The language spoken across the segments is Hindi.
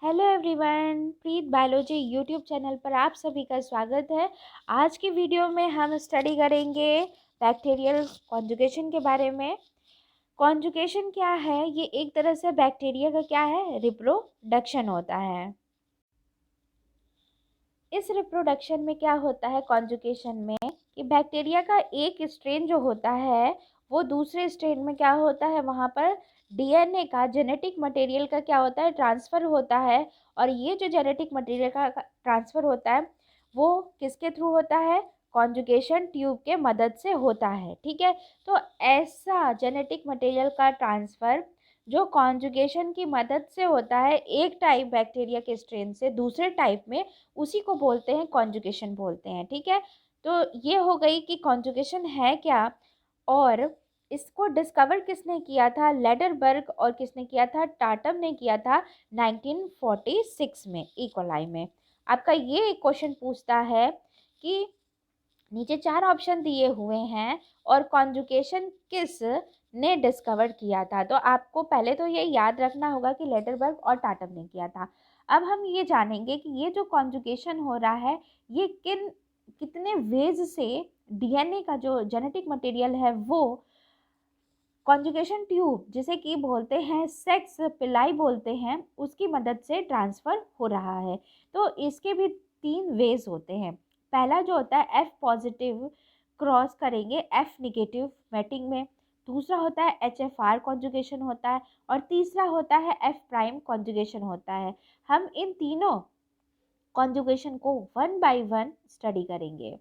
हेलो एवरीवन, प्रीत बायोलॉजी यूट्यूब चैनल पर आप सभी का स्वागत है। आज की वीडियो में हम स्टडी करेंगे बैक्टीरियल कॉन्जुगेशन के बारे में। कॉन्जुगेशन क्या है? ये एक तरह से बैक्टीरिया का क्या है, रिप्रोडक्शन होता है। इस रिप्रोडक्शन में क्या होता है कॉन्जुगेशन में कि बैक्टीरिया का एक स्ट्रेन जो होता है वो दूसरे स्ट्रेन में क्या होता है, वहाँ पर डीएनए का जेनेटिक मटेरियल का क्या होता है, ट्रांसफ़र होता है। और ये जो जेनेटिक मटेरियल का ट्रांसफ़र होता है वो किसके थ्रू होता है? कॉन्जुगेशन ट्यूब के मदद से होता है। ठीक है, तो ऐसा जेनेटिक मटेरियल का ट्रांसफ़र जो कॉन्जुगेशन की मदद से होता है एक टाइप बैक्टीरिया के स्ट्रेन से दूसरे टाइप में, उसी को बोलते हैं कॉन्जुगेशन बोलते हैं। ठीक है, तो ये हो गई कि कॉन्जुगेशन है क्या। और इसको डिस्कवर किसने किया था? लेडरबर्ग। और किसने किया था? टाटम ने किया था 1946 में, इकोलाई में। आपका ये क्वेश्चन पूछता है कि नीचे 4 ऑप्शन दिए हुए हैं और कॉन्जुगेशन किस ने डिस्कवर किया था। तो आपको पहले तो ये याद रखना होगा कि लेडरबर्ग और टाटम ने किया था। अब हम ये जानेंगे कि ये जो कॉन्जुगेशन हो रहा है ये कितने वेज से डीएनए का जो जेनेटिक मटेरियल है वो कॉन्जुगेशन ट्यूब, जिसे कि बोलते हैं सेक्स पिलाई बोलते हैं, उसकी मदद से ट्रांसफ़र हो रहा है। तो इसके भी 3 वेज होते हैं। पहला जो होता है एफ पॉजिटिव क्रॉस करेंगे एफ निगेटिव मैटिंग में, दूसरा होता है एच एफ आर कॉन्जुगेशन होता है, और तीसरा होता है एफ प्राइम कॉन्जुगेशन होता है। हम इन तीनों कॉन्जुगेशन को वन बाय वन स्टडी करेंगे।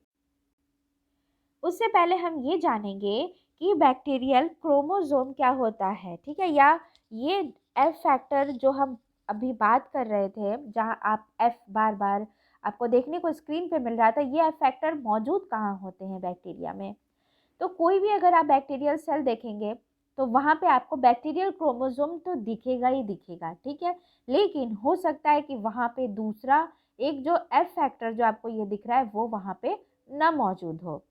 उससे पहले हम ये जानेंगे कि बैक्टीरियल क्रोमोसोम क्या होता है। ठीक है, या ये एफ फैक्टर जो हम अभी बात कर रहे थे, जहाँ आप एफ बार बार आपको देखने को स्क्रीन पे मिल रहा था, ये एफ फैक्टर मौजूद कहाँ होते हैं बैक्टीरिया में? तो कोई भी अगर आप बैक्टीरियल सेल देखेंगे तो वहाँ पे आपको बैक्टीरियल क्रोमोसोम तो दिखेगा ही दिखेगा। ठीक है, लेकिन हो सकता है कि वहाँ पे दूसरा एक जो एफ फैक्टर जो आपको ये दिख रहा है वो वहाँ पे ना मौजूद हो।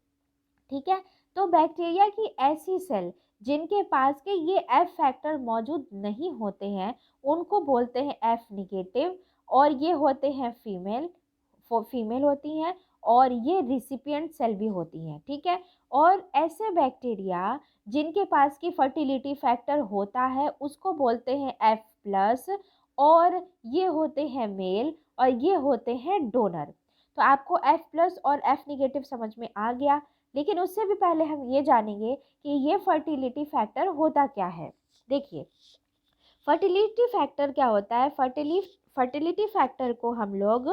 ठीक है, तो बैक्टीरिया की ऐसी सेल जिनके पास के ये एफ फैक्टर मौजूद नहीं होते हैं उनको बोलते हैं एफ निगेटिव, और ये होते हैं फीमेल होती हैं, और ये रिसिपिएंट सेल भी होती हैं। ठीक है, और ऐसे बैक्टीरिया जिनके पास की फर्टिलिटी फैक्टर होता है उसको बोलते हैं एफ प्लस, और ये होते हैं मेल, और ये होते हैं डोनर। तो आपको एफ प्लस और एफ निगेटिव समझ में आ गया, लेकिन उससे भी पहले हम ये जानेंगे कि ये फर्टिलिटी फैक्टर होता क्या है। देखिए, फर्टिलिटी फैक्टर क्या होता है? फर्टिलिटी फैक्टर को हम लोग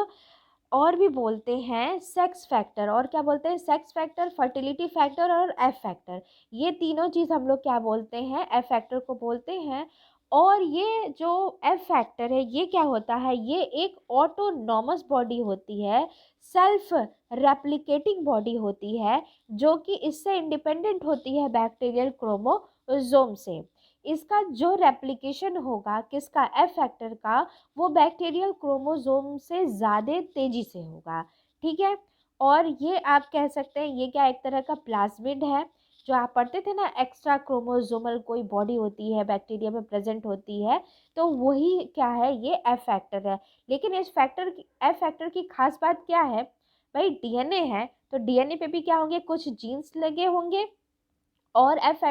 और भी बोलते हैं सेक्स फैक्टर। और क्या बोलते हैं? सेक्स फैक्टर, फर्टिलिटी फैक्टर और एफ फैक्टर। ये तीनों चीज़ हम लोग क्या बोलते हैं? एफ फैक्टर को बोलते हैं। और ये जो एफ फैक्टर है ये क्या होता है? ये एक ऑटोनॉमस बॉडी होती है, सेल्फ रेप्लिकेटिंग बॉडी होती है, जो कि इससे इंडिपेंडेंट होती है बैक्टीरियल क्रोमोसोम से। इसका जो रेप्लिकेशन होगा किसका? एफ फैक्टर का, वो बैक्टीरियल क्रोमोसोम से ज़्यादा तेज़ी से होगा। ठीक है, और ये आप कह सकते हैं ये क्या एक तरह का प्लाज्मिड है। जो आप पढ़ते थे ना, एक्स्ट्रा क्रोमोसोमल कोई बॉडी होती है बैक्टीरिया में प्रेजेंट होती है, तो वही क्या है? ये एफ फैक्टर है। लेकिन इस एफ फैक्टर की खास बात क्या है? भाई डीएनए है, तो डीएनए पे भी क्या होंगे? कुछ जीन्स लगे होंगे, और एफ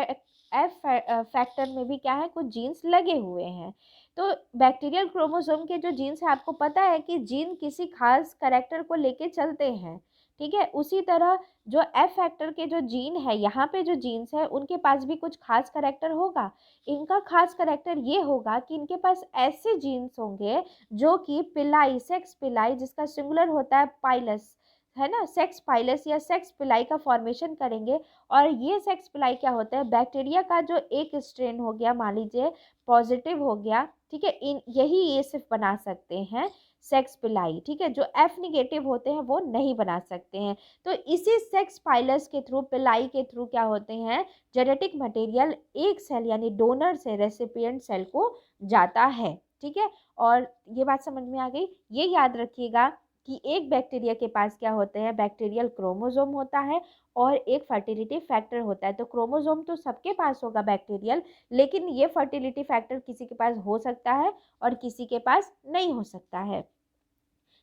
फैक्टर में भी क्या है? कुछ जीन्स लगे हुए हैं। तो बैक्टीरियल क्रोमोसोम के जो जीन्स हैं, आपको पता है कि जीन किसी खास कैरेक्टर को लेके चलते हैं। ठीक है, उसी तरह जो एफ फैक्टर के जो जीन है, यहाँ पे जो जीन्स है उनके पास भी कुछ खास कैरेक्टर होगा। इनका खास कैरेक्टर ये होगा कि इनके पास ऐसे जीन्स होंगे जो कि पिलाई, सेक्स पिलाई, जिसका सिंगुलर होता है पाइलस, है ना, सेक्स पाइलस या सेक्स पिलाई का फॉर्मेशन करेंगे। और ये सेक्स पिलाई क्या होता है? बैक्टीरिया का जो एक स्ट्रेन हो गया, मान लीजिए पॉजिटिव हो गया, ठीक है, इन यही ये सिर्फ बना सकते हैं सेक्स पिलाई। ठीक है, जो एफ निगेटिव होते हैं वो नहीं बना सकते हैं। तो इसी सेक्स पाइलस के थ्रू, पिलाई के थ्रू क्या होते हैं? जेनेटिक मटेरियल एक सेल यानी डोनर से रेसिपिएंट सेल को जाता है। ठीक है, और ये बात समझ में आ गई। ये याद रखिएगा कि एक बैक्टीरिया के पास क्या होते हैं, बैक्टीरियल क्रोमोसोम होता है और एक फर्टिलिटी फैक्टर होता है। तो क्रोमोसोम तो सबके पास होगा बैक्टीरियल, लेकिन ये फर्टिलिटी फैक्टर किसी के पास हो सकता है और किसी के पास नहीं हो सकता है।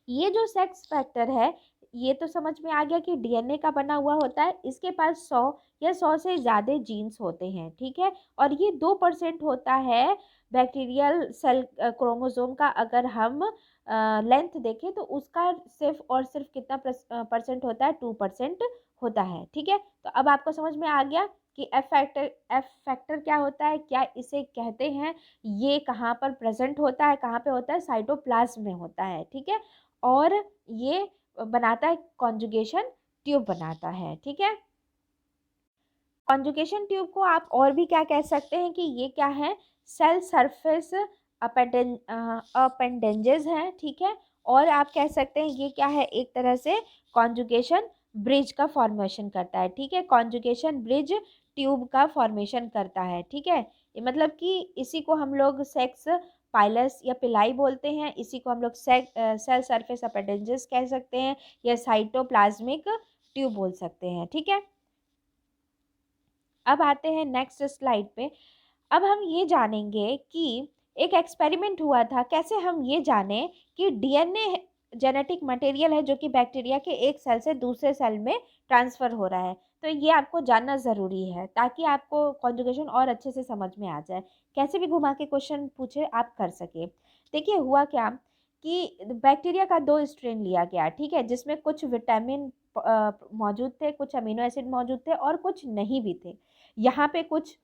ये जो सेक्स फैक्टर है, ये तो समझ में आ गया कि डीएनए का बना हुआ होता है। इसके पास 100 या 100 से ज़्यादा जीन्स होते हैं, ठीक है। और ये 2% होता है बैक्टीरियल सेल क्रोमोसोम का। अगर हम लेंथ देखें तो उसका सिर्फ और सिर्फ कितना परसेंट होता है, 2% होता है, ठीक है। तो अब आपको समझ में आ गया कि एफ फैक्टर क्या होता है, क्या इसे कहते हैं, ये कहाँ पर प्रेजेंट होता है, कहाँ पे होता है, साइटोप्लाज्म में होता है, ठीक है। और ये बनाता है कॉन्जुगेशन ट्यूब बनाता है, ठीक है। कॉन्जुगेशन ट्यूब को आप और भी क्या कह सकते हैं कि ये क्या है, सेल सरफेस अपेंडेंजेस हैं, ठीक है। और आप कह सकते हैं ये क्या है, एक तरह से कॉन्जुगेशन ब्रिज का फॉर्मेशन करता है, ठीक है। कॉन्जुगेशन ब्रिज ट्यूब का फॉर्मेशन करता है, ठीक है। ये मतलब कि इसी को हम लोग सेक्स पाइलस या पिलाई बोलते हैं, इसी को हम लोग सेल सरफेस अपेंडेंजेस कह सकते हैं या साइटोप्लाज्मिक ट्यूब बोल सकते हैं, ठीक है। अब आते हैं नेक्स्ट स्लाइड पे। अब हम ये जानेंगे कि एक एक्सपेरिमेंट हुआ था, कैसे हम ये जाने कि डीएनए जेनेटिक मटेरियल है जो कि बैक्टीरिया के एक सेल से दूसरे सेल में ट्रांसफ़र हो रहा है। तो ये आपको जानना ज़रूरी है ताकि आपको कॉन्जुगेशन और अच्छे से समझ में आ जाए। कैसे भी घुमा के क्वेश्चन पूछे आप कर सके। देखिए हुआ क्या कि बैक्टीरिया का 2 स्ट्रेन लिया गया, ठीक है, जिसमें कुछ विटामिन मौजूद थे, कुछ अमीनो एसिड मौजूद थे और कुछ नहीं भी थे। यहाँ पे कुछ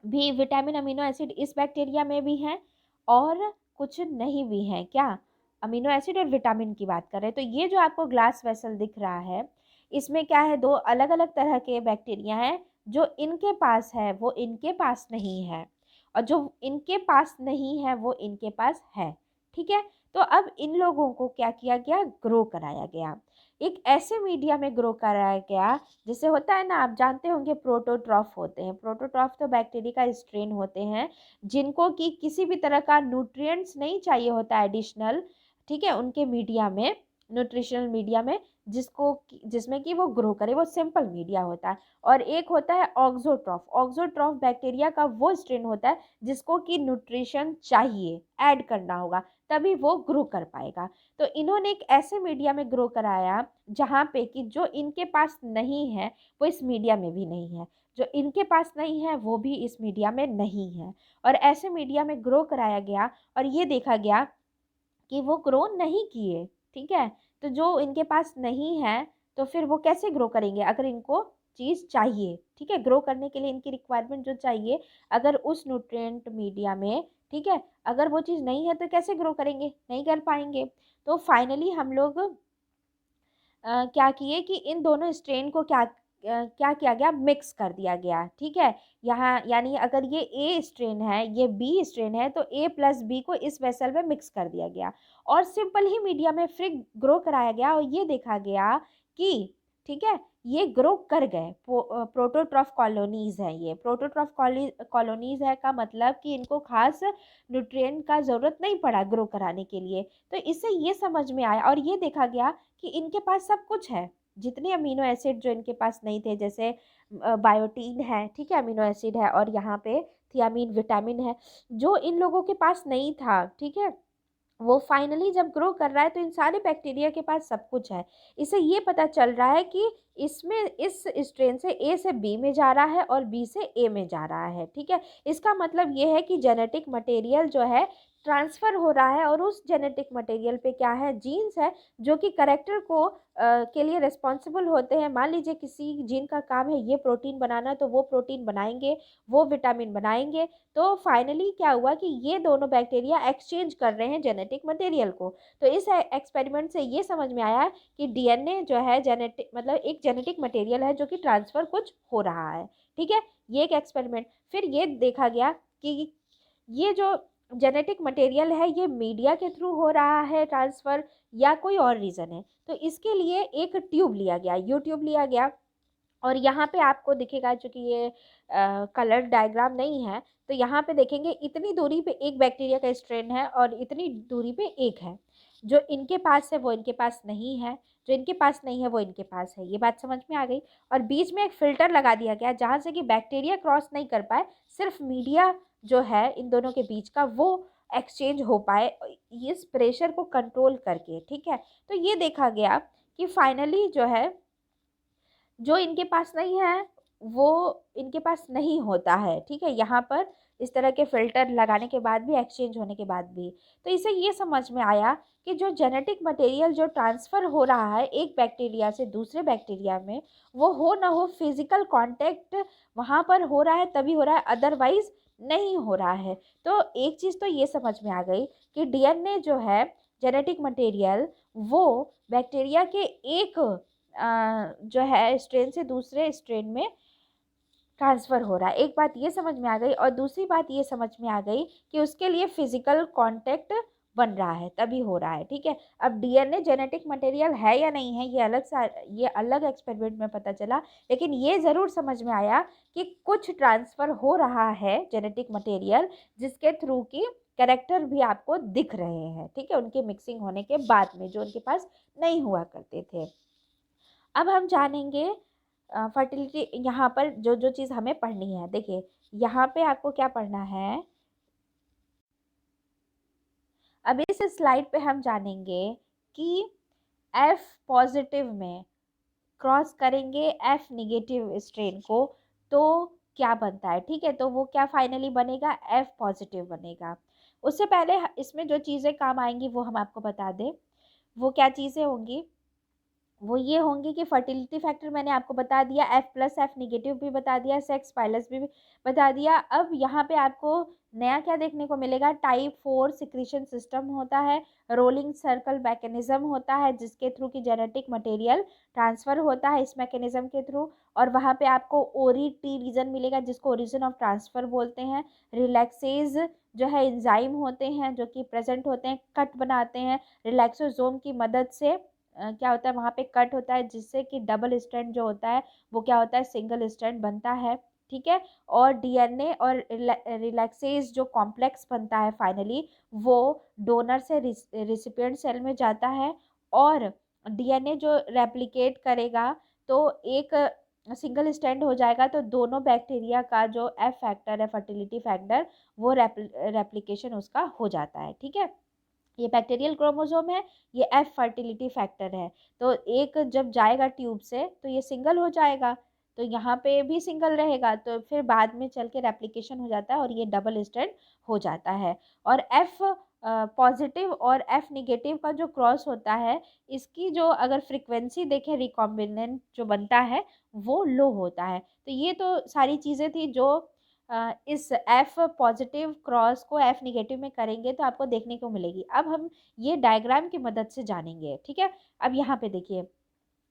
भी विटामिन अमीनो एसिड इस बैक्टीरिया में भी हैं और कुछ नहीं भी हैं। क्या, अमीनो एसिड और विटामिन की बात कर रहे हैं। तो ये जो आपको ग्लास वेसल दिख रहा है, इसमें क्या है, 2 अलग अलग तरह के बैक्टीरिया हैं। जो इनके पास है वो इनके पास नहीं है, और जो इनके पास नहीं है वो इनके पास है, ठीक है। तो अब इन लोगों को क्या किया गया, ग्रो कराया गया। एक ऐसे मीडिया में ग्रो कराया गया जैसे होता है ना, आप जानते होंगे प्रोटोट्रॉफ होते हैं। प्रोटोट्रॉफ तो बैक्टीरिया का स्ट्रेन होते हैं जिनको कि किसी भी तरह का न्यूट्रिएंट्स नहीं चाहिए होता एडिशनल, ठीक है, उनके मीडिया में, न्यूट्रिशनल मीडिया में, जिसमें कि वो ग्रो करे, वो सिंपल मीडिया होता है। और एक होता है ऑक्सोट्रॉफ। ऑक्सोट्रॉफ बैक्टीरिया का वो स्ट्रेन होता है जिसको कि न्यूट्रिशन चाहिए, ऐड करना होगा, तभी वो ग्रो कर पाएगा। तो इन्होंने एक ऐसे मीडिया में ग्रो कराया जहाँ पे कि जो इनके पास नहीं है वो इस मीडिया में भी नहीं है, जो इनके पास नहीं है वो भी इस मीडिया में नहीं है। और ऐसे मीडिया में ग्रो कराया गया और ये देखा गया कि वो ग्रो नहीं किए, ठीक है। तो जो इनके पास नहीं है तो फिर वो कैसे ग्रो करेंगे अगर इनको चीज़ चाहिए, ठीक है, ग्रो करने के लिए इनकी रिक्वायरमेंट जो चाहिए, अगर उस न्यूट्रिएंट मीडिया में, ठीक है, अगर वो चीज़ नहीं है तो कैसे ग्रो करेंगे, नहीं कर पाएंगे। तो फाइनली हम लोग क्या किए कि इन दोनों स्ट्रेन को क्या किया गया, मिक्स कर दिया गया, ठीक है। यहाँ यानी अगर ये ए स्ट्रेन है, ये बी स्ट्रेन है, तो ए प्लस बी को इस वेसल में मिक्स कर दिया गया और सिंपल ही मीडिया में फिर ग्रो कराया गया और ये देखा गया कि, ठीक है, ये ग्रो कर गए। प्रोटोट्रॉफ कॉलोनीज है, ये प्रोटोट्रॉफ कॉलोनीज है का मतलब कि इनको खास न्यूट्रिएंट का ज़रूरत नहीं पड़ा ग्रो कराने के लिए। तो इससे ये समझ में आया और ये देखा गया कि इनके पास सब कुछ है, जितने अमीनो एसिड जो इनके पास नहीं थे, जैसे बायोटीन है, ठीक है, अमीनो एसिड है, और यहाँ पे थियामीन विटामिन है, जो इन लोगों के पास नहीं था, ठीक है, वो फाइनली जब ग्रो कर रहा है तो इन सारे बैक्टीरिया के पास सब कुछ है। इससे ये पता चल रहा है कि इसमें इस स्ट्रेन से ए से बी में जा रहा है और बी से ए में जा रहा है, ठीक है। इसका मतलब ये है कि जेनेटिक मटेरियल जो है ट्रांसफ़र हो रहा है और उस जेनेटिक मटेरियल पे क्या है, जीन्स है जो कि करेक्टर को के लिए रिस्पॉन्सिबल होते हैं। मान लीजिए किसी जीन का काम है ये प्रोटीन बनाना, तो वो प्रोटीन बनाएंगे, वो विटामिन बनाएंगे। तो फाइनली क्या हुआ कि ये दोनों बैक्टीरिया एक्सचेंज कर रहे हैं जेनेटिक मटेरियल को। तो इस एक्सपेरिमेंट से ये समझ में आया कि डीएनए जो है जेनेटिक मतलब एक जेनेटिक मटेरियल है जो कि ट्रांसफ़र कुछ हो रहा है, ठीक है। ये एक एक्सपेरिमेंट। फिर ये देखा गया कि ये जो जेनेटिक मटेरियल है ये मीडिया के थ्रू हो रहा है ट्रांसफ़र या कोई और रीज़न है। तो इसके लिए एक ट्यूब लिया गया, यू ट्यूब लिया गया, और यहाँ पे आपको दिखेगा, चूँकि ये कलर डायग्राम नहीं है, तो यहाँ पे देखेंगे इतनी दूरी पे एक बैक्टीरिया का स्ट्रेन है और इतनी दूरी पे एक है। जो इनके पास है वो इनके पास नहीं है, जो इनके पास नहीं है वो इनके पास है। ये बात समझ में आ गई। और बीच में एक फिल्टर लगा दिया गया जहाँ से कि बैक्टीरिया क्रॉस नहीं कर पाए, सिर्फ मीडिया जो है इन दोनों के बीच का वो एक्सचेंज हो पाए इस प्रेशर को कंट्रोल करके। ठीक है, तो ये देखा गया कि फाइनली जो है जो इनके पास नहीं है वो इनके पास नहीं होता है। ठीक है, यहाँ पर इस तरह के फिल्टर लगाने के बाद भी, एक्सचेंज होने के बाद भी, तो इसे ये समझ में आया कि जो जेनेटिक मटेरियल जो ट्रांसफ़र हो रहा है एक बैक्टीरिया से दूसरे बैक्टीरिया में, वो हो ना हो फिजिकल कांटेक्ट वहाँ पर हो रहा है तभी हो रहा है, अदरवाइज नहीं हो रहा है। तो एक चीज़ तो ये समझ में आ गई कि डीएनए जो है जेनेटिक मटेरियल वो बैक्टीरिया के एक जो है स्ट्रेन से दूसरे स्ट्रेन में ट्रांसफ़र हो रहा है। एक बात ये समझ में आ गई, और दूसरी बात ये समझ में आ गई कि उसके लिए फिजिकल कांटेक्ट बन रहा है तभी हो रहा है। ठीक है, अब डीएनए जेनेटिक मटेरियल है या नहीं है ये अलग एक्सपेरिमेंट में पता चला, लेकिन ये ज़रूर समझ में आया कि कुछ ट्रांसफ़र हो रहा है जेनेटिक मटेरियल जिसके थ्रू की कैरेक्टर भी आपको दिख रहे हैं। ठीक है, उनके मिक्सिंग होने के बाद में जो उनके पास नहीं हुआ करते थे। अब हम जानेंगे फर्टिलिटी। यहाँ पर जो जो चीज़ हमें पढ़नी है, देखिए यहाँ पे आपको क्या पढ़ना है। अब इस स्लाइड पे हम जानेंगे कि F पॉजिटिव में क्रॉस करेंगे F निगेटिव स्ट्रेन को तो क्या बनता है। ठीक है, तो वो क्या फाइनली बनेगा, F पॉजिटिव बनेगा। उससे पहले इसमें जो चीज़ें काम आएंगी वो हम आपको बता दें। वो क्या चीज़ें होंगी, वो ये होंगी कि फर्टिलिटी फैक्टर मैंने आपको बता दिया, F+F निगेटिव भी बता दिया, सेक्स पाइलस भी बता दिया। अब यहाँ पे आपको नया क्या देखने को मिलेगा, टाइप 4 सिक्रीशन सिस्टम होता है, रोलिंग सर्कल मैकेनिज्म होता है जिसके थ्रू की जेनेटिक मटेरियल ट्रांसफ़र होता है इस मैकेनिज्म के थ्रू। और वहाँ पे आपको ओरी टी रीजन मिलेगा जिसको ओरिजिन ऑफ ट्रांसफ़र बोलते हैं। रिलैक्सेज जो है एंजाइम होते हैं जो कि प्रेजेंट होते हैं, कट बनाते हैं रिलैक्सोसोम की मदद से। क्या होता है वहाँ पे कट होता है जिससे कि डबल स्ट्रैंड जो होता है वो क्या होता है, सिंगल स्ट्रैंड बनता है। ठीक है, और डीएनए और रिलैक्सेज जो कॉम्प्लेक्स बनता है फाइनली वो डोनर से रिसिपिएंट सेल में जाता है, और डीएनए जो रेप्लिकेट करेगा तो एक सिंगल स्ट्रैंड हो जाएगा। तो दोनों बैक्टीरिया का जो एफ फैक्टर है फर्टिलिटी फैक्टर वो रेप्लिकेशन उसका हो जाता है। ठीक है, ये बैक्टीरियल क्रोमोसोम है, ये एफ फर्टिलिटी फैक्टर है। तो एक जब जाएगा ट्यूब से तो ये सिंगल हो जाएगा, तो यहाँ पे भी सिंगल रहेगा, तो फिर बाद में चल के रेप्लिकेशन हो जाता है और ये डबल स्ट्रैंड हो जाता है। और एफ पॉजिटिव और एफ निगेटिव का जो क्रॉस होता है इसकी जो अगर फ्रीक्वेंसी देखें रिकॉम्बिनेंट जो बनता है वो लो होता है। तो ये तो सारी चीज़ें थी जो इस एफ पॉजिटिव क्रॉस को एफ निगेटिव में करेंगे तो आपको देखने को मिलेगी। अब हम ये डायग्राम की मदद से जानेंगे। ठीक है, अब यहाँ पे देखिए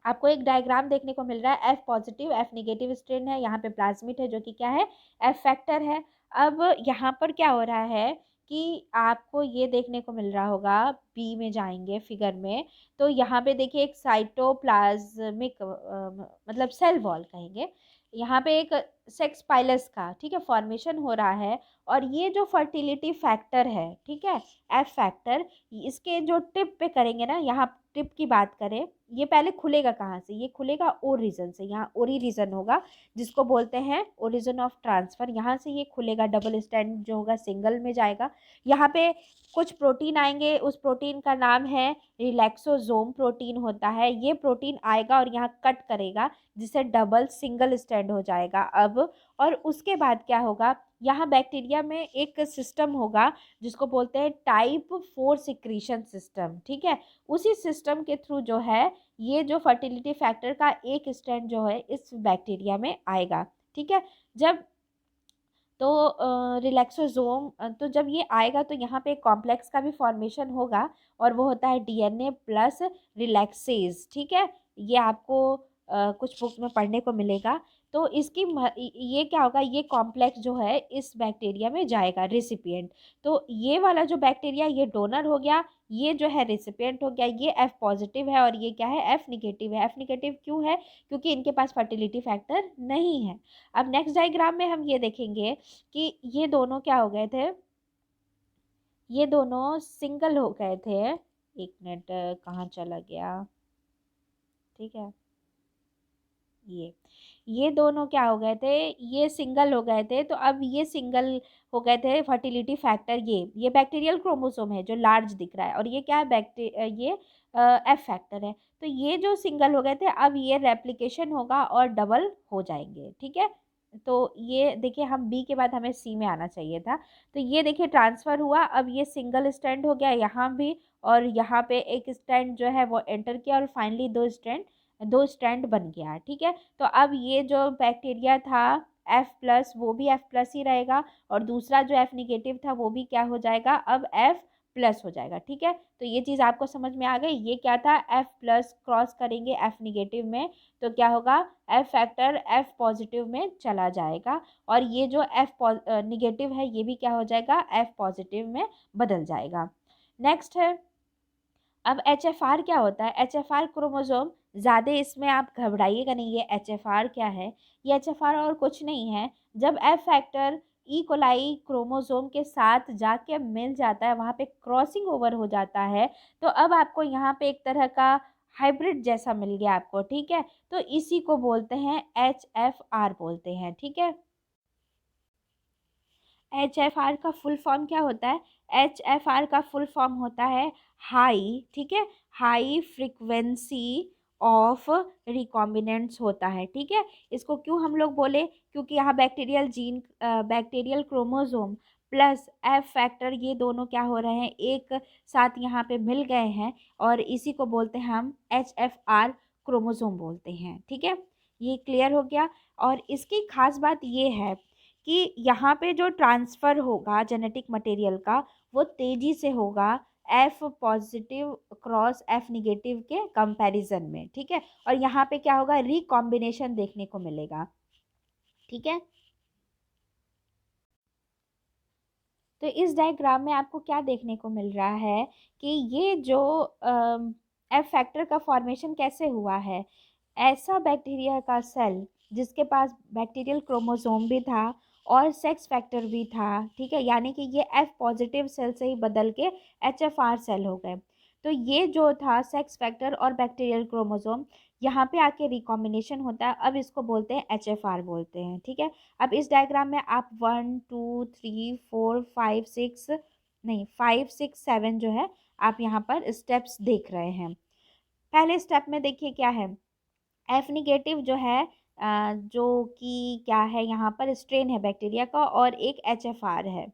आपको एक डायग्राम देखने को मिल रहा है, F positive F negative strain है, यहाँ पे प्लाज्मिड है जो कि क्या है, एफ फैक्टर है। अब यहाँ पर क्या हो रहा है कि आपको ये देखने को मिल रहा होगा, बी में जाएंगे फिगर में, तो यहाँ पे देखिए एक साइटोप्लाज्मिक मतलब सेल वॉल कहेंगे, यहाँ पे एक सेक्स पाइलस का, ठीक है, फॉर्मेशन हो रहा है। और ये जो फर्टिलिटी फैक्टर है, ठीक है, एफ फैक्टर, इसके जो टिप पे करेंगे ना, यहाँ टिप की बात करें, ये पहले खुलेगा कहाँ से, ये खुलेगा ओ रीजन से, यहाँ ओरी रीजन होगा जिसको बोलते हैं ओरिजिन ऑफ ट्रांसफ़र। यहाँ से ये खुलेगा, डबल स्टैंड जो होगा सिंगल में जाएगा। यहाँ पे कुछ प्रोटीन आएंगे, उस प्रोटीन का नाम है रिलैक्सोसोम प्रोटीन होता है। ये प्रोटीन आएगा और यहाँ कट करेगा जिससे डबल सिंगल स्टैंड हो जाएगा। अब और उसके बाद क्या होगा, यहाँ बैक्टीरिया में एक सिस्टम होगा जिसको बोलते हैं टाइप 4 सिक्रीशन सिस्टम। ठीक है, उसी सिस्टम के थ्रू जो है ये जो फर्टिलिटी फैक्टर का एक स्ट्रैंड जो है इस बैक्टीरिया में आएगा। ठीक है, जब तो रिलैक्सोसोम तो जब ये आएगा तो यहाँ पे एक कॉम्प्लेक्स का भी फॉर्मेशन होगा और वो होता है डीएनए प्लस रिलैक्सेज। ठीक है, ये आपको कुछ बुक में पढ़ने को मिलेगा। तो इसकी ये क्या होगा, ये कॉम्प्लेक्स जो है इस बैक्टीरिया में जाएगा रिसिपिएंट। तो ये वाला जो बैक्टीरिया ये डोनर हो गया, ये जो है रिसिपिएंट हो गया। ये एफ पॉजिटिव है और ये क्या है, एफ निगेटिव है। एफ निगेटिव क्यों है, क्योंकि इनके पास फर्टिलिटी फैक्टर नहीं है। अब नेक्स्ट डायग्राम में हम ये देखेंगे कि ये दोनों क्या हो गए थे, ये दोनों सिंगल हो गए थे, एक मिनट, कहाँ चला गया, ठीक है। ये दोनों क्या हो गए थे, ये सिंगल हो गए थे, तो अब ये सिंगल हो गए थे फर्टिलिटी फैक्टर। ये बैक्टीरियल क्रोमोसोम है जो लार्ज दिख रहा है, और ये क्या है, ये एफ फैक्टर है। तो ये जो सिंगल हो गए थे, अब ये रेप्लिकेशन होगा और डबल हो जाएंगे, ठीक है। तो ये देखिए, हम बी के बाद हमें सी में आना चाहिए था। तो ये देखिए ट्रांसफर हुआ, अब ये सिंगल स्ट्रैंड हो गया यहाँ भी, और यहाँ पे एक स्ट्रैंड जो है वो एंटर किया, और फाइनली दो स्ट्रैंड बन गया, ठीक है। तो अब ये जो बैक्टीरिया था एफ प्लस, वो भी एफ प्लस ही रहेगा, और दूसरा जो एफ निगेटिव था वो भी क्या हो जाएगा, अब एफ प्लस हो जाएगा, ठीक है। तो ये चीज़ आपको समझ में आ गई। ये क्या था, एफ प्लस क्रॉस करेंगे एफ निगेटिव में, तो क्या होगा, एफ फैक्टर एफ पॉजिटिव में चला जाएगा, और ये जो एफ निगेटिव है ये भी क्या हो जाएगा, एफ पॉजिटिव में बदल जाएगा। नेक्स्ट है, अब एच एफ आर क्या होता है, एच एफ आर क्रोमोजोम, ज़्यादा इसमें आप घबराइएगा नहीं, ये एच एफ आर क्या है, ये एच एफ आर और कुछ नहीं है। जब F factor E coli chromosome के साथ जाके मिल जाता है, वहाँ पे क्रॉसिंग ओवर हो जाता है, तो अब आपको यहाँ पे एक तरह का हाइब्रिड जैसा मिल गया आपको, ठीक है। तो इसी को बोलते हैं एच एफ आर बोलते हैं, ठीक है। एच एफ आर का फुल फॉर्म क्या होता है, एच एफ आर का फुल फॉर्म होता है हाई, ठीक है, हाई फ्रिक्वेंसी ऑफ रिकॉम्बिनेंट्स होता है, ठीक है। इसको क्यों हम लोग बोले, क्योंकि यहाँ bacterial chromosome plus F factor ये दोनों क्या हो रहे हैं, एक साथ यहाँ पे मिल गए हैं, और इसी को बोलते हैं हम एच एफ आर क्रोमोसोम बोलते हैं, ठीक है। ये क्लियर हो गया। और इसकी खास बात ये है कि यहाँ पे जो ट्रांसफ़र होगा जेनेटिक मटेरियल का, वो तेज़ी से होगा F positive cross F negative के कंपैरिजन में, ठीक है। और यहाँ पे क्या होगा, रिकॉम्बिनेशन देखने को मिलेगा, ठीक है। तो इस डायग्राम में आपको क्या देखने को मिल रहा है कि ये जो एफ फैक्टर का फॉर्मेशन कैसे हुआ है, ऐसा बैक्टीरिया का सेल जिसके पास बैक्टीरियल क्रोमोसोम भी था और सेक्स फैक्टर भी था, ठीक है, यानी कि ये एफ पॉजिटिव सेल से ही बदल के एच एफ आर सेल हो गए। तो ये जो था सेक्स फैक्टर और बैक्टीरियल क्रोमोसोम, यहाँ पे आके रिकॉम्बिनेशन होता है, अब इसको बोलते हैं एच एफ आर बोलते हैं, ठीक है। अब इस डायग्राम में आप 1 2 3 4 5 6 नहीं 5 6 7 जो है, आप यहाँ पर स्टेप्स देख रहे हैं। पहले स्टेप में देखिए क्या है, एफ निगेटिव जो है, जो कि क्या है, यहाँ पर स्ट्रेन है बैक्टीरिया का, और एक एच एफ आर है,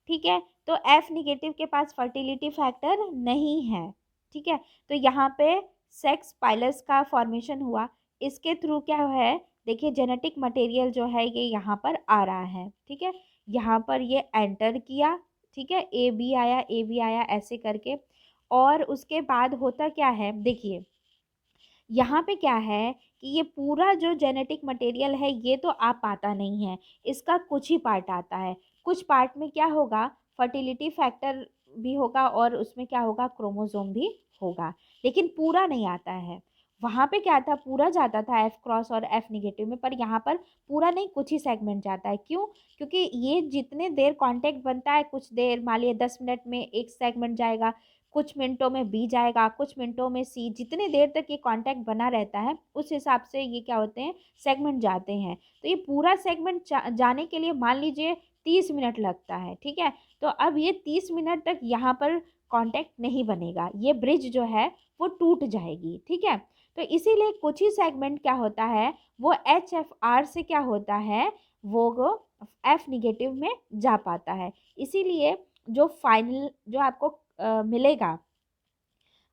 ठीक है। तो एफ निगेटिव के पास फर्टिलिटी फैक्टर नहीं है, ठीक है। तो यहाँ पे सेक्स पाइलस का फॉर्मेशन हुआ, इसके थ्रू क्या है, देखिए जेनेटिक मटेरियल जो है ये यहाँ पर आ रहा है, ठीक है। यहाँ पर ये एंटर किया, ठीक है, ए बी आया ऐसे करके, और उसके बाद होता क्या है, देखिए यहाँ पे क्या है कि ये पूरा जो जेनेटिक मटेरियल है ये तो आ पाता नहीं है, इसका कुछ ही पार्ट आता है। कुछ पार्ट में क्या होगा, फर्टिलिटी फैक्टर भी होगा, और उसमें क्या होगा, क्रोमोसोम भी होगा, लेकिन पूरा नहीं आता है। वहाँ पे क्या था, पूरा जाता था एफ क्रॉस और एफ निगेटिव में, पर यहाँ पर पूरा नहीं, कुछ ही सेगमेंट जाता है। क्यों, क्योंकि ये जितने देर कांटेक्ट बनता है, कुछ देर मान लिया 10 मिनट में एक सेगमेंट जाएगा, कुछ मिनटों में बी जाएगा, कुछ मिनटों में सी, जितने देर तक ये कांटेक्ट बना रहता है उस हिसाब से ये क्या होते हैं, सेगमेंट जाते हैं। तो ये पूरा सेगमेंट जाने के लिए मान लीजिए 30 मिनट लगता है, ठीक है। तो अब ये 30 मिनट तक यहाँ पर कांटेक्ट नहीं बनेगा, ये ब्रिज जो है वो टूट जाएगी, ठीक है। तो इसीलिए कुछ ही सेगमेंट क्या होता है, वो एच एफ आर से क्या होता है, वो एफ निगेटिव में जा पाता है। इसीलिए जो फाइनल जो आपको मिलेगा,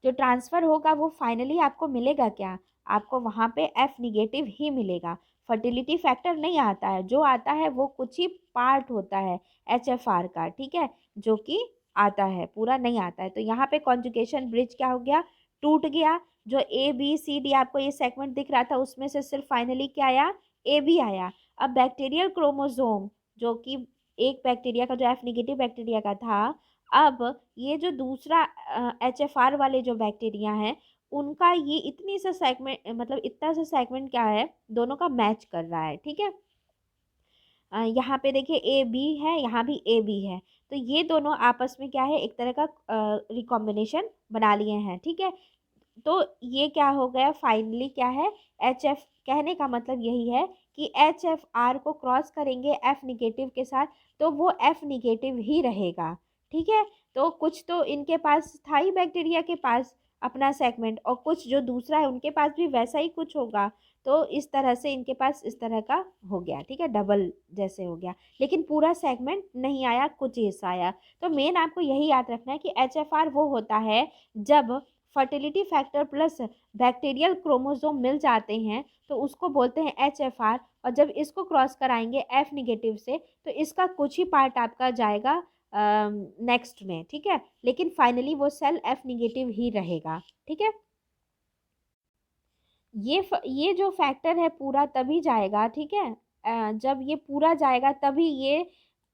जो ट्रांसफ़र होगा, वो फाइनली आपको मिलेगा क्या, आपको वहाँ पे एफ निगेटिव ही मिलेगा। फर्टिलिटी फैक्टर नहीं आता है, जो आता है वो कुछ ही पार्ट होता है एच एफ आर का, ठीक है, जो कि आता है, पूरा नहीं आता है। तो यहाँ पे कॉन्जुगेशन ब्रिज क्या हो गया, टूट गया। जो ए बी सी डी आपको ये सेगमेंट दिख रहा था, उसमें से सिर्फ फाइनली क्या आया, ए बी आया। अब बैक्टीरियल क्रोमोसोम, जो कि एक बैक्टीरिया का, जो एफ निगेटिव बैक्टीरिया का था, अब ये जो दूसरा एच एफ आर वाले जो बैक्टीरिया हैं, उनका ये इतनी सा सेगमेंट, मतलब इतना सा सेगमेंट क्या है, दोनों का मैच कर रहा है, ठीक है। यहाँ पे देखिए ए बी है, यहाँ भी ए बी है, तो ये दोनों आपस में क्या है, एक तरह का रिकॉम्बिनेशन बना लिए हैं, ठीक है। तो ये क्या हो गया फाइनली, क्या है, एच एफ, कहने का मतलब यही है कि एच एफ आर को क्रॉस करेंगे एफ निगेटिव के साथ तो वो एफ निगेटिव ही रहेगा, ठीक है। तो कुछ तो इनके पास था ही बैक्टीरिया के पास अपना सेगमेंट, और कुछ जो दूसरा है उनके पास भी वैसा ही कुछ होगा। तो इस तरह से इनके पास इस तरह का हो गया, ठीक है, डबल जैसे हो गया, लेकिन पूरा सेगमेंट नहीं आया, कुछ हिस्सा आया। तो मेन आपको यही याद रखना है कि एच एफ आर वो होता है जब fertility factor plus bacterial chromosome मिल जाते हैं तो उसको बोलते हैं एच एफ आर। और जब इसको क्रॉस कराएंगे एफ निगेटिव से तो इसका कुछ ही पार्ट आपका जाएगा नेक्स्ट में, ठीक है, लेकिन फाइनली वो सेल एफ निगेटिव ही रहेगा, ठीक है। ये जो फैक्टर है पूरा तभी जाएगा, ठीक है, जब ये पूरा जाएगा तभी ये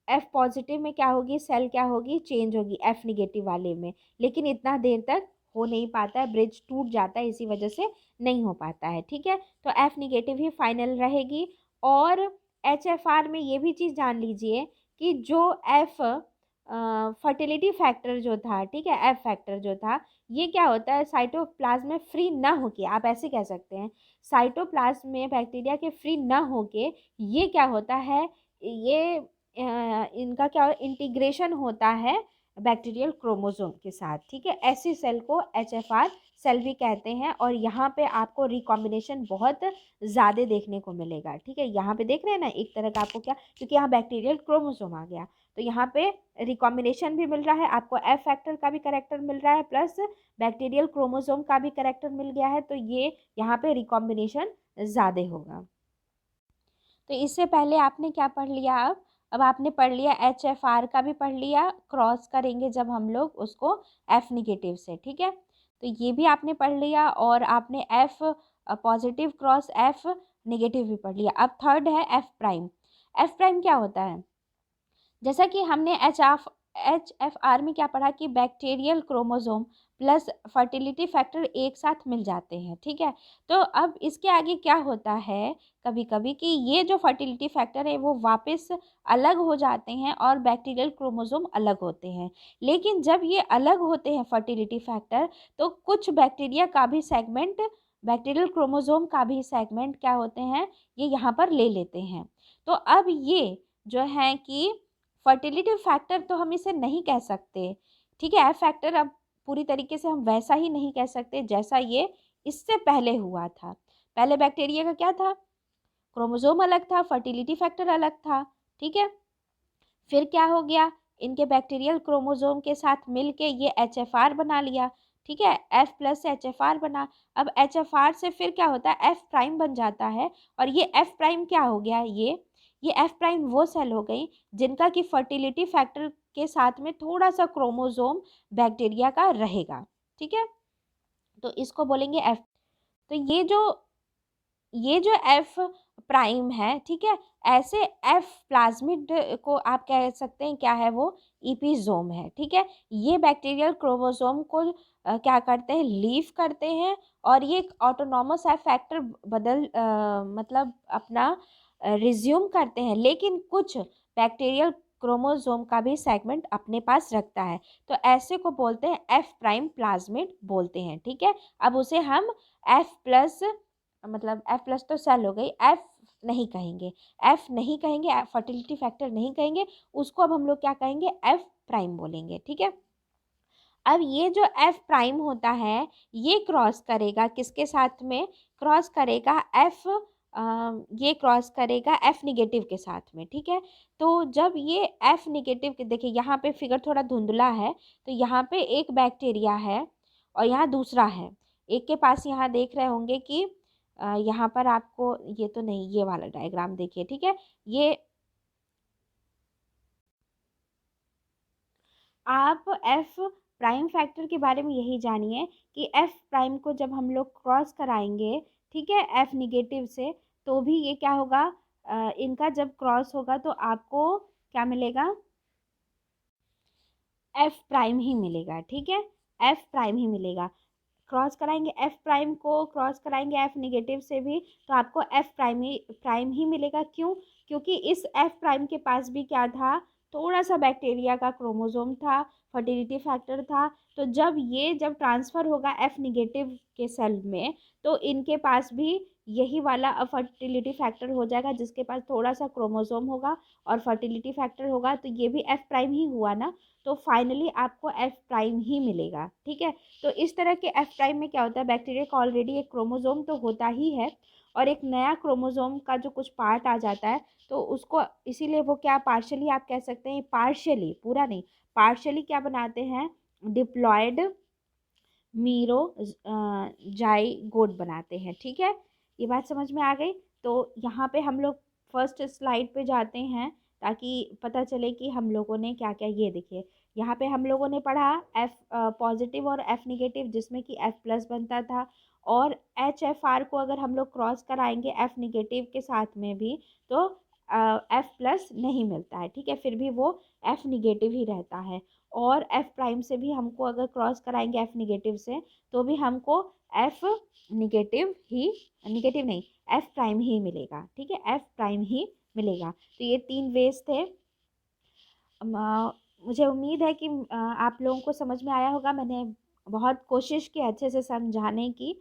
एफ पॉजिटिव में क्या होगी, सेल क्या होगी, चेंज होगी एफ निगेटिव वाले में। लेकिन इतना देर तक हो नहीं पाता है, ब्रिज टूट जाता है, इसी वजह से नहीं हो पाता है, ठीक है। तो एफ निगेटिव ही फाइनल रहेगी। और एच एफ आर में ये भी चीज़ जान लीजिए कि जो एफ फर्टिलिटी फैक्टर जो था, ठीक है, एफ फैक्टर जो था, ये क्या होता है, साइटोप्लाज्म में फ्री ना होके, आप ऐसे कह सकते हैं, साइटोप्लाज्म में बैक्टीरिया के फ्री ना होके ये क्या होता है, ये इनका क्या इंटीग्रेशन होता है बैक्टीरियल क्रोमोसोम के साथ, ठीक है। ऐसी सेल को एच एफ आर सेल भी कहते हैं। और यहाँ पे आपको रिकॉम्बिनेशन बहुत ज़्यादा देखने को मिलेगा, ठीक है। यहाँ पे देख रहे हैं ना, एक तरह का आपको क्या, क्योंकि यहाँ बैक्टीरियल क्रोमोसोम आ गया तो यहाँ पे रिकॉम्बिनेशन भी मिल रहा है आपको, एफ फैक्टर का भी करेक्टर मिल रहा है प्लस बैक्टीरियल क्रोमोसोम का भी करेक्टर मिल गया है। तो ये यहाँ पे रिकॉम्बिनेशन ज़्यादा होगा। तो इससे पहले आपने क्या पढ़ लिया, अब आपने पढ़ लिया एच एफ आर का भी पढ़ लिया, क्रॉस करेंगे जब हम लोग उसको एफ निगेटिव से, ठीक है। तो ये भी आपने पढ़ लिया और आपने F positive cross F negative भी पढ़ लिया। अब थर्ड है एफ प्राइम। एफ प्राइम क्या होता है, जैसा कि हमने एच एफ आर में क्या पढ़ा कि bacterial chromosome plus fertility factor एक साथ मिल जाते हैं, ठीक है। तो अब इसके आगे क्या होता है कभी कभी कि ये जो फर्टिलिटी फैक्टर है वो वापस अलग हो जाते हैं और बैक्टीरियल क्रोमोसोम अलग होते हैं। लेकिन जब ये अलग होते हैं फर्टिलिटी फैक्टर तो कुछ बैक्टीरिया का भी सेगमेंट, बैक्टीरियल क्रोमोसोम का भी सेगमेंट क्या होते हैं, ये यहाँ पर ले लेते हैं। तो अब ये जो है कि फर्टिलिटी फैक्टर तो हम इसे नहीं कह सकते, ठीक है, एफ फैक्टर अब पूरी तरीके से हम वैसा ही नहीं कह सकते जैसा ये इससे पहले हुआ था। पहले बैक्टीरिया का क्या था, क्रोमोसोम अलग था, फर्टिलिटी फैक्टर अलग था, ठीक है। फिर क्या हो गया, इनके बैक्टीरियल क्रोमोसोम के साथ मिलके ये एच एफ आर बना लिया, ठीक है, F plus H F R बना। अब एच एफ आर से फिर क्या होता है, एफ प्राइम बन जाता है। और ये एफ प्राइम क्या हो गया, ये एफ प्राइम वो सेल हो गई जिनका कि फर्टिलिटी फैक्टर के साथ में थोड़ा सा क्रोमोसोम बैक्टीरिया का रहेगा, ठीक है। तो इसको बोलेंगे एफ। तो ये जो एफ प्राइम है, ठीक है, ऐसे एफ प्लाज्मिड को आप कह सकते हैं क्या है, वो इपिजोम है, ठीक है। ये बैक्टीरियल क्रोमोसोम को क्या करते हैं, लीव करते हैं और ये ऑटोनॉमस एफ फैक्टर मतलब अपना रिज्यूम करते हैं, लेकिन कुछ बैक्टीरियल क्रोमोसोम का भी सेगमेंट अपने पास रखता है। तो ऐसे को बोलते हैं एफ प्राइम प्लाज्मिड बोलते हैं, ठीक है। अब उसे हम एफ प्लस, मतलब एफ प्लस तो सेल हो गई, एफ नहीं कहेंगे, एफ नहीं कहेंगे, फर्टिलिटी फैक्टर नहीं कहेंगे उसको, अब हम लोग क्या कहेंगे, एफ प्राइम बोलेंगे, ठीक है। अब ये जो एफ प्राइम होता है ये क्रॉस करेगा किसके साथ में, क्रॉस करेगा एफ, ये क्रॉस करेगा एफ निगेटिव के साथ में, ठीक है। तो जब ये एफ निगेटिव के, देखिए यहाँ पे फिगर थोड़ा धुंधला है, तो यहाँ पे एक बैक्टीरिया है और यहाँ दूसरा है, एक के पास यहाँ देख रहे होंगे कि यहाँ पर आपको, ये तो नहीं, ये वाला डायग्राम देखिए, ठीक है। ये आप एफ प्राइम फैक्टर के बारे में यही जानिए कि एफ प्राइम को जब हम लोग क्रॉस कराएंगे, ठीक है, एफ निगेटिव से, तो भी ये क्या होगा, इनका जब क्रॉस होगा तो आपको क्या मिलेगा, एफ प्राइम ही मिलेगा, ठीक है, एफ प्राइम ही मिलेगा। क्रॉस कराएंगे एफ प्राइम को, क्रॉस कराएंगे एफ निगेटिव से भी, तो आपको एफ प्राइम ही मिलेगा। क्यों, क्योंकि इस एफ प्राइम के पास भी क्या था, थोड़ा सा बैक्टीरिया का क्रोमोसोम था, फर्टिलिटी फैक्टर था। तो जब ट्रांसफ़र होगा एफ निगेटिव के सेल में, तो इनके पास भी यही वाला फर्टिलिटी फैक्टर हो जाएगा, जिसके पास थोड़ा सा क्रोमोसोम होगा और फर्टिलिटी फैक्टर होगा, तो ये भी एफ प्राइम ही हुआ ना। तो फाइनली आपको एफ प्राइम ही मिलेगा, ठीक है। तो इस तरह के एफ प्राइम में क्या होता है, बैक्टीरिया का ऑलरेडी एक क्रोमोसोम तो होता ही है, और एक नया क्रोमोसोम का जो कुछ पार्ट आ जाता है, तो उसको इसीलिए वो क्या पार्शली आप कह सकते हैं, पार्शली, पूरा नहीं, पार्शली क्या बनाते हैं, डिप्लॉयड मीरो जाइगोट बनाते हैं, ठीक है। ये बात समझ में आ गई। तो यहाँ पे हम लोग फर्स्ट स्लाइड पे जाते हैं, ताकि पता चले कि हम लोगों ने क्या क्या, ये देखिए यहाँ पे हम लोगों ने पढ़ा एफ पॉजिटिव और एफ निगेटिव, जिसमें कि एफ प्लस बनता था, और एच एफ आर को अगर हम लोग क्रॉस कराएंगे एफ निगेटिव के साथ में भी, तो एफ प्लस नहीं मिलता है, ठीक है, फिर भी वो एफ निगेटिव ही रहता है। और एफ प्राइम से भी हमको अगर क्रॉस कराएंगे एफ निगेटिव से, तो भी हमको एफ निगेटिव ही, निगेटिव नहीं, एफ प्राइम ही मिलेगा, ठीक है, एफ प्राइम ही मिलेगा। तो ये 3 वेज थे। मुझे उम्मीद है कि आप लोगों को समझ में आया होगा। मैंने बहुत कोशिश की अच्छे से समझाने की।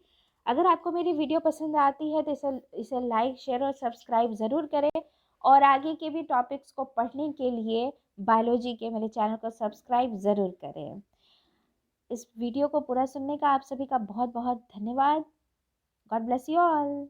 अगर आपको मेरी वीडियो पसंद आती है तो इसे इसे लाइक, शेयर और सब्सक्राइब ज़रूर करें, और आगे के भी टॉपिक्स को पढ़ने के लिए बायोलॉजी के मेरे चैनल को सब्सक्राइब ज़रूर करें। इस वीडियो को पूरा सुनने का आप सभी का बहुत बहुत धन्यवाद। God bless you all.